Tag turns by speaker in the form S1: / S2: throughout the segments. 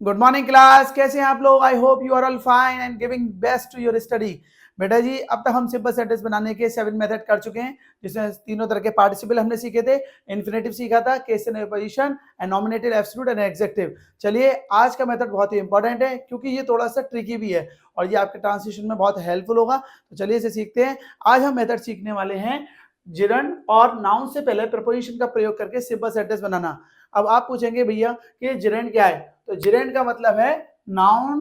S1: Good morning class, कैसे हैं आप लोग? I hope you are all fine and giving best to your study. बेटा जी, अब तक हम सिंपल सेंटेंस बनाने के 7 मेथड कर चुके हैं, जिसमें तीनों तरह के पार्टिसिपल हमने सीखे थे। इन्फिनेटिव सीखा था, case and position and nominative, absolute and adjective. चलिए, आज का मेथड बहुत ही इंपॉर्टेंट है क्योंकि ये थोड़ा सा ट्रिकी भी है और ये आपके ट्रांसलेशन में बहुत हेल्पफुल होगा। तो चलिए इसे सीखते हैं। आज हम मेथड सीखने वाले हैं जिरंड और नाउन से पहले प्रपोजिशन का प्रयोग करके सिंपल सेंटेंस बनाना। अब आप पूछेंगे भैया कि जिरंड क्या है? तो जिरंड का मतलब है नाउन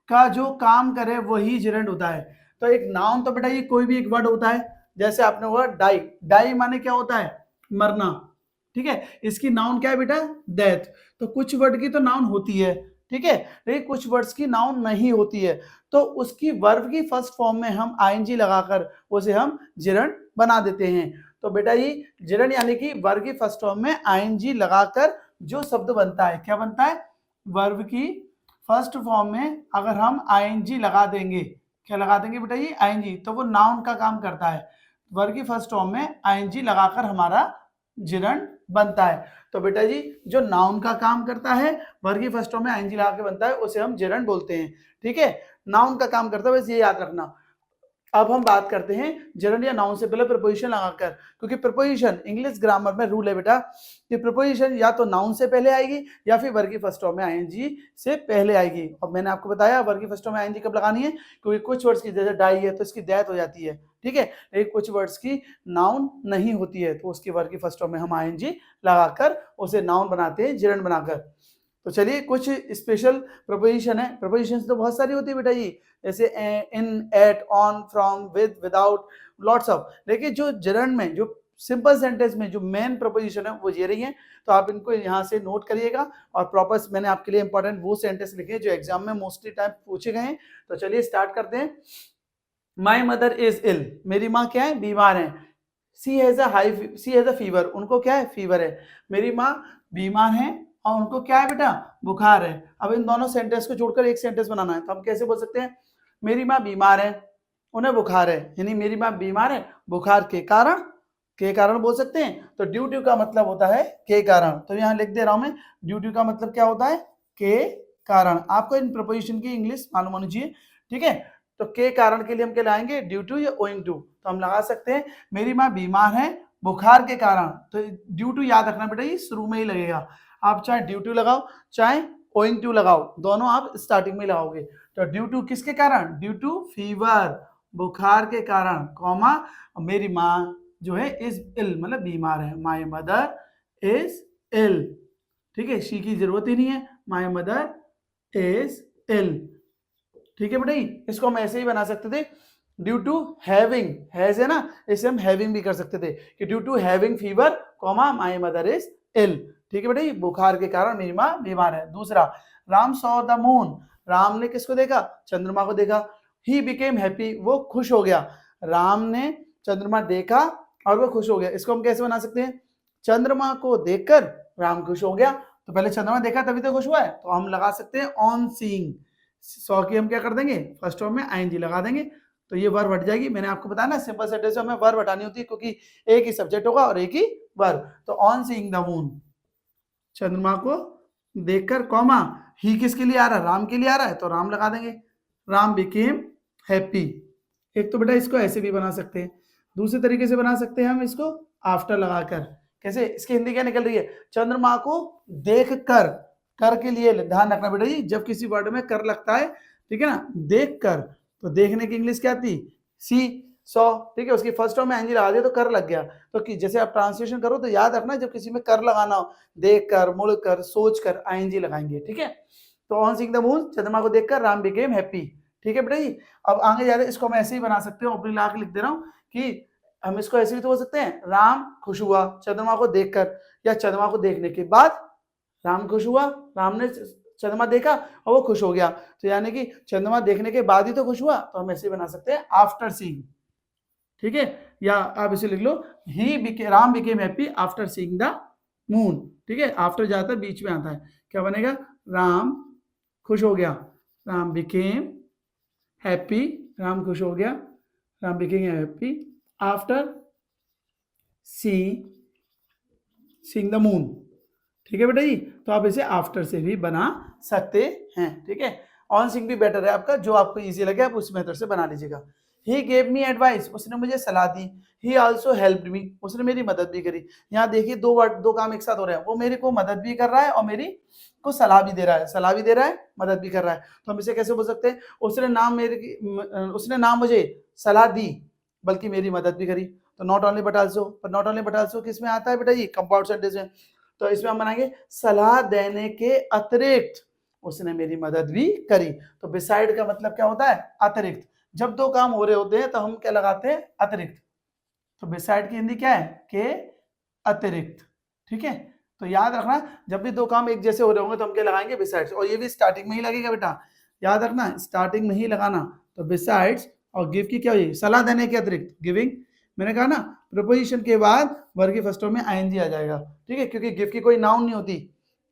S1: का जो काम करे वही जिरंड होता है। तो एक नाउन तो बेटा ये कोई भी एक वर्ड होता है, जैसे आपने वर्ड डाई, डाई माने क्या होता है? मरना। ठीक है, इसकी नाउन क्या है बेटा? डेथ। तो कुछ वर्ड की तो नाउन होती है, ठीक है, लेकिन कुछ वर्ड्स की नाउन नहीं होती है। तो उसकी वर्ब की फर्स्ट फॉर्म में हम आईएनजी लगाकर उसे हम जिरंड बना देते हैं। तो बेटा ये जिरंड यानी कि वर्ब की फर्स्ट फॉर्म में आईएनजी लगाकर जो शब्द बनता है, क्या बनता है? वर्ब की फर्स्ट फॉर्म में अगर हम आईएनजी लगा देंगे, क्या लगा देंगे बेटा? ये आईएनजी, तो वो नाउन का काम करता है। वर्ब की फर्स्ट फॉर्म में आईएनजी लगाकर हमारा जिरंड बनता है। तो बेटा जी, जो नाउन का काम करता है, वर्ब की फर्स्ट फॉर्म में आईएनजी लगा के बनता है, उसे हम जिरंड बोलते हैं। ठीक है, नाउन का काम करता है, बस ये याद रखना। अब हम बात करते हैं जिरंड या नाउन से पहले प्रपोजिशन लगाकर, क्योंकि प्रपोजिशन इंग्लिश ग्रामर में रूल है बेटा कि प्रपोजिशन या तो नाउन से पहले आएगी या फिर वर्ब की फर्स्ट फॉर्म में आईएनजी से पहले आएगी। और मैंने आपको बताया वर्ब की फर्स्ट फॉर्म में आईएनजी कब लगानी है, क्योंकि कुछ वर्ड्स की जैसे डाई है तो इसकी डेथ हो जाती है, ठीक है, लेकिन कुछ वर्ड्स की नाउन नहीं होती है, तो उसकी वर्ब की फर्स्ट फॉर्म में हम आईएनजी लगाकर उसे नाउन बनाते हैं, जिरंड बनाकर। तो चलिए, कुछ स्पेशल प्रपोजिशन है। प्रपोजिशन तो बहुत सारी होती है बेटा जी, जैसे in, at, on, from, with, without, lots of. लेकिन जो जिरंड में, जो सिंपल सेंटेंस में जो मेन प्रपोजिशन है वो ये रही है। तो आप इनको यहाँ से नोट करिएगा और प्रॉपर मैंने आपके लिए इंपॉर्टेंट वो सेंटेंस लिखे हैं जो एग्जाम में मोस्टली टाइम पूछे गए हैं। तो चलिए स्टार्ट करते हैं। माई मदर इज इल, मेरी माँ क्या है? बीमार है। सी हैज अ फीवर, उनको क्या है? फीवर है। मेरी माँ बीमार है और उनको क्या है बेटा? बुखार है। अब इन दोनों सेंटेंस को जोड़कर एक सेंटेंस बनाना है, तो हम कैसे बोल सकते हैं? मेरी माँ बीमार है, उन्हें बुखार है, यानी मेरी माँ बीमार है बुखार के कारण बोल सकते हैं। तो ड्यू टू का मतलब होता है के कारण, तो यहाँ लिख दे रहा हूं मैं, ड्यू टू का मतलब क्या होता है? के कारण। आपको इन प्रपोजिशन की इंग्लिश मालूम होनी चाहिए, ठीक है। तो के कारण के लिए हम क्या लाएंगे? ड्यू टू या ओइंग टू। तो हम लगा सकते हैं मेरी माँ बीमार है बुखार के कारण। तो ड्यू टू याद रखना बेटा, ये शुरू में ही लगेगा। आप चाहे ड्यू टू लगाओ चाहे ओइंग टू लगाओ, दोनों आप स्टार्टिंग में लगाओगे। तो ड्यू टू किसके कारण? ड्यू टू फीवर, बुखार के कारण, कॉमा मेरी माँ जो है इज इल, मतलब बीमार है। माय मदर इज इल, ठीक है, शी की जरूरत ही नहीं है, माय मदर इज इल, ठीक है बेटा। इसको हम ऐसे ही बना सकते थे, ड्यू टू हैविंग, हैज है ना, इसे हम हैविंग भी कर सकते थे कि due to having fever, comma my mother is ill, ठीक है बेटा, बुखार के कारण मेरी माँ बीमार है। दूसरा, Ram saw the moon, Ram ने किसको देखा? चंद्रमा को देखा। ही बिकेम हैप्पी, वो खुश हो गया। राम ने चंद्रमा देखा और वो खुश हो गया। इसको हम कैसे बना सकते हैं? चंद्रमा को देखकर राम खुश हो गया। तो पहले चंद्रमा देखा तभी तो खुश हुआ है, तो हम लगा सकते हैं ऑन सीइंग। सॉ की हम क्या कर देंगे? फर्स्ट फॉर्म में आईएनजी लगा देंगे, तो ये वर्ब हट जाएगी। मैंने आपको बताया ना, सिंपल सेंटेंस में हमें वर्ब हटानी होती है क्योंकि एक ही सब्जेक्ट होगा और एक ही वर्ब। तो ऑन सीइंग द मून, चंद्रमा को देखकर, कॉमा ही किसके लिए आ रहा है? राम के लिए आ रहा है, तो राम लगा देंगे। Ram became happy. एक तो बेटा इसको ऐसे भी बना सकते हैं, दूसरे तरीके से बना सकते हैं हम इसको आफ्टर लगाकर। कैसे? इसकी हिंदी क्या निकल रही है? चंद्रमा को देख कर, कर के लिए ध्यान रखना बेटा जी, जब किसी वर्ड में कर लगता है, ठीक है ना, देख कर, तो देखने की इंग्लिश क्या थी? सी, सॉ, ठीक है, उसकी फर्स्ट फॉर्म में एनजी लगा दिया तो कर लग गया। तो कि जैसे आप ट्रांसलेशन करो तो याद रखना, जब किसी में कर लगाना हो, देख कर, मुड़ कर, सोच कर आईएनजी लगाएंगे, ठीक है। तो ऑन सीइंग द मून, चंद्रमा को देखकर राम बिकेम हैप्पी, ठीक है बेटा जी। अब आगे जा रहे, इसको हम ऐसे ही बना सकते हो, अपनी लाख लिख दे रहा हूं कि हम इसको ऐसे भी तो बोल सकते हैं, राम खुश हुआ चंद्रमा को देखकर, या चंद्रमा को देखने के बाद राम खुश हुआ, राम ने चंद्रमा देखा और वो खुश हो गया। तो यानी कि चंद्रमा देखने के बाद ही तो खुश हुआ, तो हम ऐसे बना सकते हैं आफ्टर सीइंग, ठीक है। या आप इसे लिख लो, Ram became happy after seeing the moon, ठीक है, आफ्टर जाता है बीच में आता है, क्या बनेगा? राम खुश हो गया, राम बिकेम हैप्पी, राम खुश हो गया, Ram became happy after seeing the moon, ठीक है बेटा जी, तो आप इसे आफ्टर से भी बना सकते हैं। ठीक है, ऑन सिंग भी बेटर है आपका, जो आपको इजी लगे आप उस मेथड से बना लीजिएगा। ही गेव मी एडवाइस, उसने मुझे सलाह दी। ही आल्सो हेल्प्ड मी, उसने मेरी मदद भी करी। यहाँ देखिए दो काम एक साथ हो रहे हैं, वो मेरे को मदद भी कर रहा है और मेरी को सलाह भी दे रहा है, सलाह भी दे रहा है, मदद भी कर रहा है। तो हम इसे कैसे बोल सकते हैं, उसने नाम मुझे सलाह दी बल्कि मेरी मदद भी करी। तो नॉट ओनली बट आल्सो, पर नॉट ओनली बट आल्सो किस में आता है बेटा जी, कंपाउंड सेंटेंस में। तो इसमें हम बनाएंगे सलाह देने के अतिरिक्त उसने मेरी मदद भी करी। तो बिसाइड का मतलब क्या होता है, अतिरिक्त। जब दो काम हो रहे होते हैं तो हम क्या लगाते हैं, अतिरिक्त। तो बिसाइड की हिंदी क्या है, के अतिरिक्त। ठीक है, तो याद रखना जब भी दो काम एक जैसे हो रहे होंगे तो हम क्या लगाएंगे, बिसाइड्स। और ये भी स्टार्टिंग में ही लगेगा बेटा, याद रखना स्टार्टिंग में ही लगाना। तो बिसाइड्स और गिव की क्या हुई, सलाह देने के अतिरिक्त, गिविंग। मैंने कहा ना प्रीपोजिशन के बाद वर्ब की फर्स्ट फॉर्म में आईएनजी आ जाएगा। ठीक है, क्योंकि गिव की कोई नाउन नहीं होती।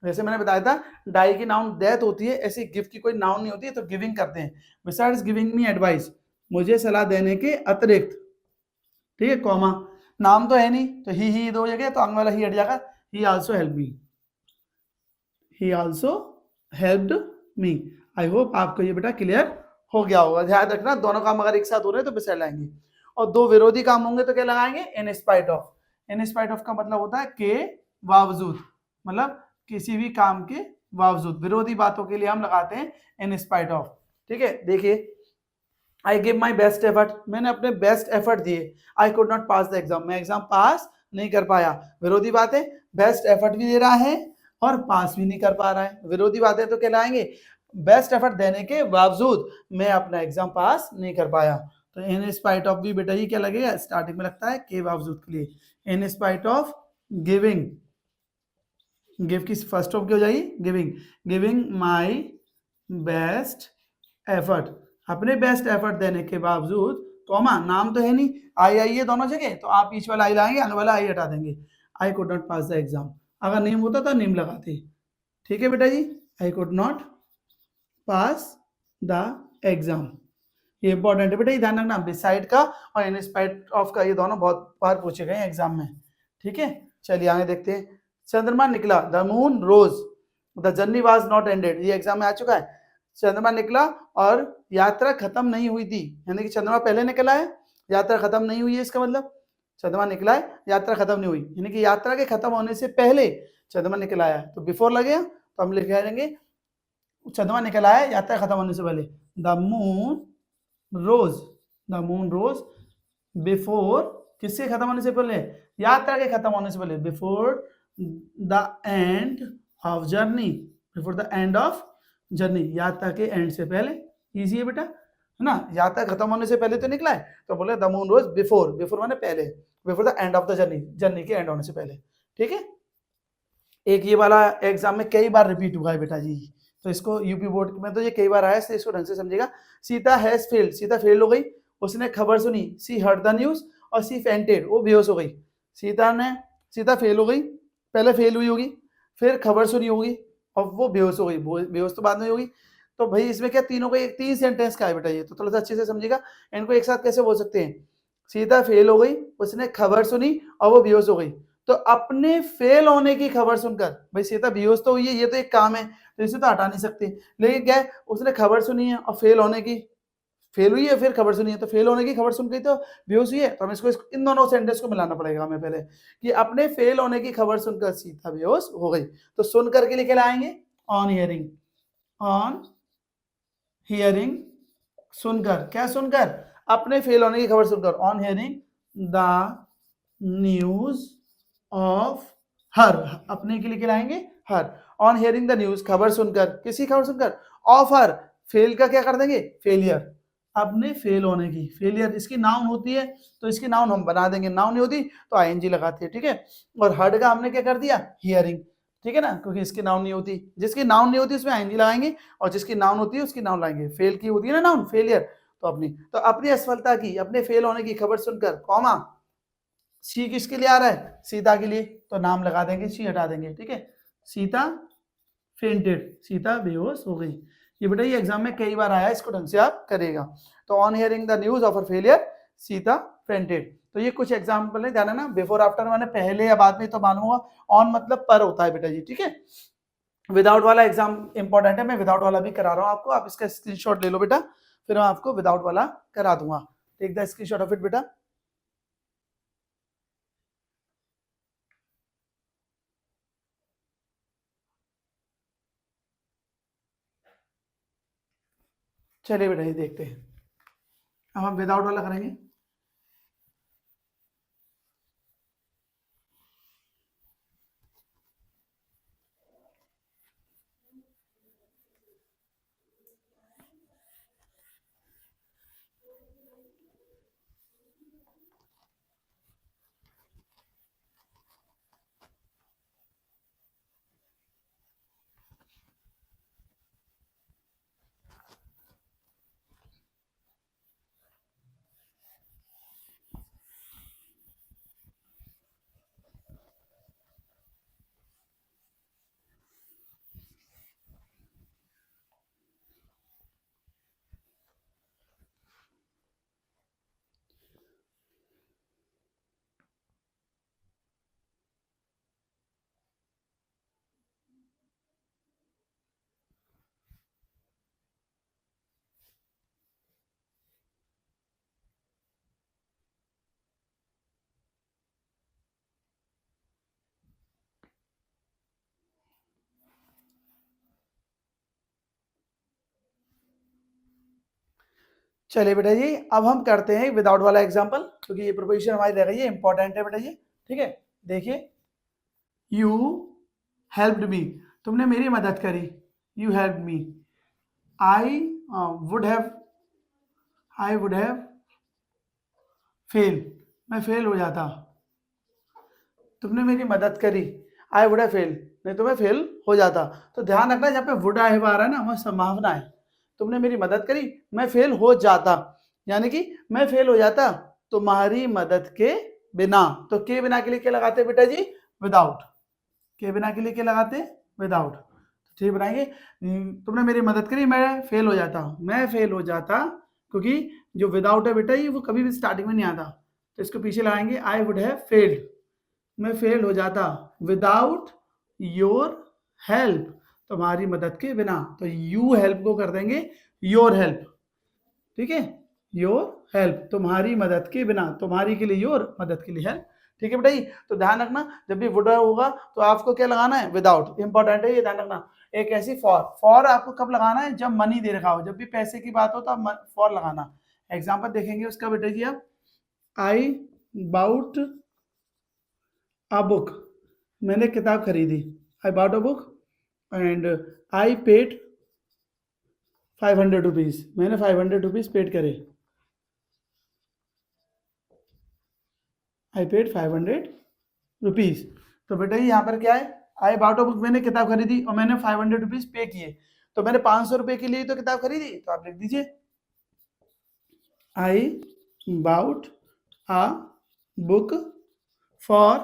S1: जैसे मैंने बताया था डाई की नाउन डेथ होती है, ऐसी गिव की कोई नाउन नहीं होती है, तो गिविंग करते हैं। बिसाइड्स गिविंग मी एडवाइस, मुझे सलाह देने के अतिरिक्त। ठीक है, कॉमा, नाम तो है नहीं तो ही दो जगह, तो आगे वाला ही हट जाएगा। ही also help me, he also helped me. I hope आपको ये बेटा क्लियर हो गया होगा। ध्यान रखना दोनों काम अगर एक साथ हो रहे हैं तो बिसाइड लाएंगे, और दो विरोधी काम होंगे तो क्या लगाएंगे, in spite of. In spite of का मतलब होता है के बावजूद, मतलब किसी भी काम के बावजूद, विरोधी बातों के लिए हम लगाते हैं इन स्पाइट ऑफ। ठीक है, देखिए I give my best effort, मैंने अपने बेस्ट एफर्ट दिए। आई could not pass the exam, मैं एग्जाम पास नहीं कर पाया। विरोधी बात है, बेस्ट एफर्ट भी दे रहा है और पास भी नहीं कर पा रहा है। विरोधी बात है तो क्या लाएंगे, बेस्ट एफर्ट देने के बावजूद मैं अपना एग्जाम पास नहीं कर पाया। तो इन स्पाइट ऑफ भी बेटा ही क्या लगेगा, स्टार्टिंग में लगता है के बावजूद के लिए। In spite of giving, give की फर्स्ट ऑफ क्या हो जाएगी, giving. Giving my best effort, अपने बेस्ट एफर्ट देने के बावजूद, कॉमा, नाम तो है नहीं, आई है दोनों जगह, तो आप बीच वाला आई लाएंगे, आगे वाला आई हटा देंगे। I could not pass the exam, अगर नेम होता तो नेम लगाते। ठीक है बेटा जी, I could not pass the exam, ये इंपॉर्टेंट है बेटा, ये ध्यान रखना। बिसाइड का और इन स्पाइट ऑफ का ये दोनों बहुत बार पूछे गए हैं एग्जाम में। ठीक है, चलिए आगे देखते हैं। चंद्रमा निकला, the moon rose, the journey was not ended, ये एग्जाम में आ चुका है। चंद्रमा निकला और यात्रा खत्म नहीं हुई थी, यानी कि चंद्रमा पहले निकला है, यात्रा खत्म नहीं हुई है, इसका मतलब चंद्रमा निकला है, यात्रा खत्म नहीं हुई, यानी कि यात्रा के खत्म होने से पहले चंद्रमा निकल आया। तो बिफोर लगेगा तो हम लिख देंगे चंद्रमा निकल आया यात्रा खत्म होने से पहले। The moon rose, the moon rose before, किसके खत्म होने से पहले, यात्रा के खत्म होने से पहले, before the end of journey, before the end of journey, यात्रा के एंड से पहले। इजी है बेटा, है ना, यात्रा खत्म होने से पहले तो निकला है, तो बोले the moon rose before, before माने पहले, before the end of the journey, journey के एंड होने से पहले। ठीक है, एक ये वाला एग्जाम में कई बार रिपीट हुआ है बेटा जी, तो इसको यूपी बोर्ड में तो ये कई बार आया है, इसको ढंग से समझिएगा। Sita has failed, Sita fail हो गई, उसने खबर सुनी, सी हर्ड द न्यूज, और सी फेंटेड, वो बेहोश हो गई। सीता फेल हो गई, पहले फेल हुई होगी, फिर खबर सुनी होगी और वो बेहोश हो गई, बेहोश तो बाद में होगी। तो भाई इसमें क्या तीनों का एक तीन सेंटेंस का है बेटा, ये तो थोड़ा सा अच्छे से समझिएगा, इनको एक साथ कैसे बोल सकते हैं। सीता फेल हो गई, उसने खबर सुनी और वो बेहोश हो गई। तो अपने फेल होने की खबर सुनकर, भाई सीता बेहोश तो हुई है, ये तो एक काम है, तो इसे तो हटा नहीं सकते, लेकिन क्या है, उसने खबर सुनी है और फेल होने की, फेल हुई है फिर खबर सुनी है, तो फेल होने की खबर सुन गई तो बेहोश हुई है। तो हमें इसको इन दोनों सेंटेंस को मिलाना पड़ेगा हमें पहले, कि अपने फेल होने की खबर सुनकर सीता बेहोश हो गई। तो सुनकर के लिए क्या लाएंगे, ऑन हियरिंग, ऑन हियरिंग, सुनकर, क्या सुनकर, अपने फेल होने की खबर सुनकर, on hearing the news of her, अपने के लिए क्या लाएंगे, हर, ऑन हियरिंग द न्यूज, खबर सुनकर, किसी खबर सुनकर, ऑफ हर, फेल का क्या कर देंगे, फेलियर, अपने फेल होने की, फेलियर इसकी नाउन होती है तो इसकी नाउन हम बना देंगे, नाउन नहीं होती तो आईएनजी लगाते हैं। ठीक है, और हर्ड का हमने क्या कर दिया, हियरिंग। ठीक है ना, क्योंकि इसकी नाउन नहीं होती, जिसकी नाउन नहीं होती उसमें आईएनजी लगाएंगे, और जिसकी नाउन होती है उसकी नाउन लाएंगे। फेल की होती है ना नाउन, फेलियर, तो अपनी असफलता की, अपने फेल होने की खबर सुनकर, कॉमा, सी किसके लिए आ रहा है, सीता के लिए, तो नाम लगा देंगे, सी हटा देंगे। ठीक है, सीता फेंटेड, सीता बेहोश हो गई। ये बेटा ये एग्जाम में कई बार आया, इसको ढंग से आप करेगा। तो on hearing the news of her failure Sita fainted. तो ये कुछ एग्जाम्पल है, ध्यान है ना, बिफोर आफ्टर मैंने पहले या बाद में तो मालूम होगा, ऑन मतलब पर होता है बेटा जी, ठीक है। विदाउट वाला एग्जाम इंपॉर्टेंट है, मैं विदाउट वाला भी करा रहा हूँ आपको, आप इसका स्क्रीनशॉट ले लो बेटा, फिर मैं आपको विदाउट वाला करा दूंगा। Take the screenshot of it बेटा। चलिए बेटा ये देखते हैं, अब हम विदाउट वाला करेंगे। चलिए बेटा जी, अब हम करते हैं विदाउट वाला एग्जांपल, क्योंकि ये प्रोपोजिशन हमारी रह गई है, इंपॉर्टेंट है बेटा जी, ठीक है। देखिए, यू हेल्प्ड मी, तुमने मेरी मदद करी, you helped me, I would have fail, मैं फेल हो जाता, तुमने मेरी मदद करी, आई वुड हैव फेल, नहीं तो मैं फेल हो जाता। तो ध्यान रखना, जहाँ पे वुड हैव आ रहा है ना, वह संभावना है, तुमने मेरी मदद करी, मैं फेल हो जाता, यानी कि मैं फेल हो जाता तुम्हारी मदद के बिना। तो के बिना के लिए क्या लगाते बेटा जी, विदाउट, के बिना के लिए क्या लगाते, विदाउट। ठीक बनाएंगे, तुमने मेरी मदद करी, मैं फेल हो जाता, मैं फेल हो जाता, क्योंकि जो विदाउट है बेटा ये वो कभी भी स्टार्टिंग में नहीं आता, तो इसको पीछे लगाएंगे, आई वुड हैव फेल्ड, मैं फेल हो जाता, विदाउट योर हेल्प, तुम्हारी मदद के बिना। तो यू हेल्प को कर देंगे योर हेल्प, ठीक है, योर हेल्प, तुम्हारी मदद के बिना, तुम्हारी के लिए योर, मदद के लिए हेल्प, ठीक है बेटा जी। तो ध्यान रखना, जब भी वुड होगा तो आपको क्या लगाना है, विदाउट, इंपॉर्टेंट है ये, ध्यान रखना। एक ऐसी फॉर आपको कब लगाना है, जब मनी दे रखा हो, जब भी पैसे की बात हो तो आप फॉर लगाना। एग्जाम्पल देखेंगे उसका बेटा जी आप, आई बाउट अ बुक, मैंने किताब खरीदी, I bought a book and I paid 500 rupees, मैंने 500 रुपीज पेड करे, आई पेड 500 रुपीज। तो बेटा यहाँ पर क्या है, आई बाउट अ बुक, मैंने किताब खरीदी और मैंने 500 रुपीज पे किए, तो मैंने 500 रुपए के लिए तो किताब खरीदी, तो आप लिख दीजिए I bought a book for,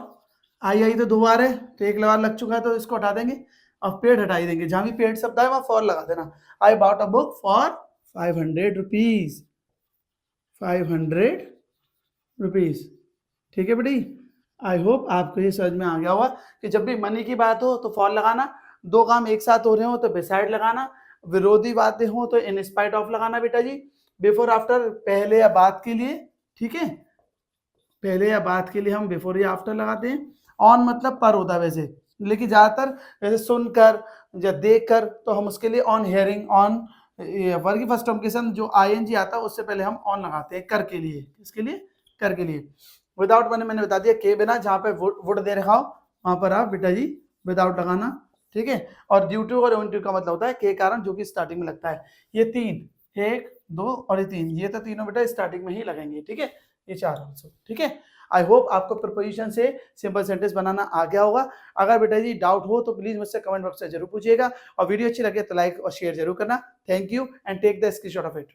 S1: I तो दो बार है तो एक बार लग चुका है, तो इसको हटा देंगे और पेड हटाई देंगे, जहां भी पेड शब्द है वहां फॉर लगा देना। I bought a book for 500 rupees, 500 rupees, ठीक है बेटी। आई होप आपको ये समझ में आ गया होगा कि जब भी मनी की बात हो तो फॉर लगाना, दो काम एक साथ हो रहे हो तो बिसाइड लगाना, विरोधी बातें हो तो इन स्पाइट ऑफ लगाना बेटा जी, बिफोर आफ्टर पहले या बाद के लिए, ठीक है, पहले या बाद के लिए हम बिफोर या आफ्टर लगाते हैं। ऑन मतलब पर होता है वैसे, लेकिन ज्यादातर वैसे सुनकर या देखकर तो हम उसके लिए ऑन हियरिंग, ऑन वर्ग की फर्स्ट कंप्लीसन जो आईएनजी आता है उससे पहले हम ऑन लगाते हैं, कर के लिए, किसके लिए, कर के लिए। विदाउट मैंने बता दिया, के बिना, जहां पे वुड दे रखा हो वहां पर आप बेटा जी विदाउट लगाना, ठीक है। और ड्यू टू और ऑन टू का मतलब होता है के कारण, जो कि स्टार्टिंग में लगता है। ये तीन, एक दो और ये तीन, ये तो तीनों बेटा स्टार्टिंग में ही लगेंगे, ठीक है, ये चार आंसर, ठीक है। आई होप आपको प्रीपोजिशन से सिंपल सेंटेंस बनाना आ गया होगा। अगर बेटा जी डाउट हो तो प्लीज मुझसे कमेंट बॉक्स में जरूर पूछिएगा, और वीडियो अच्छी लगे तो लाइक और शेयर जरूर करना। Thank you and take the screenshot of it.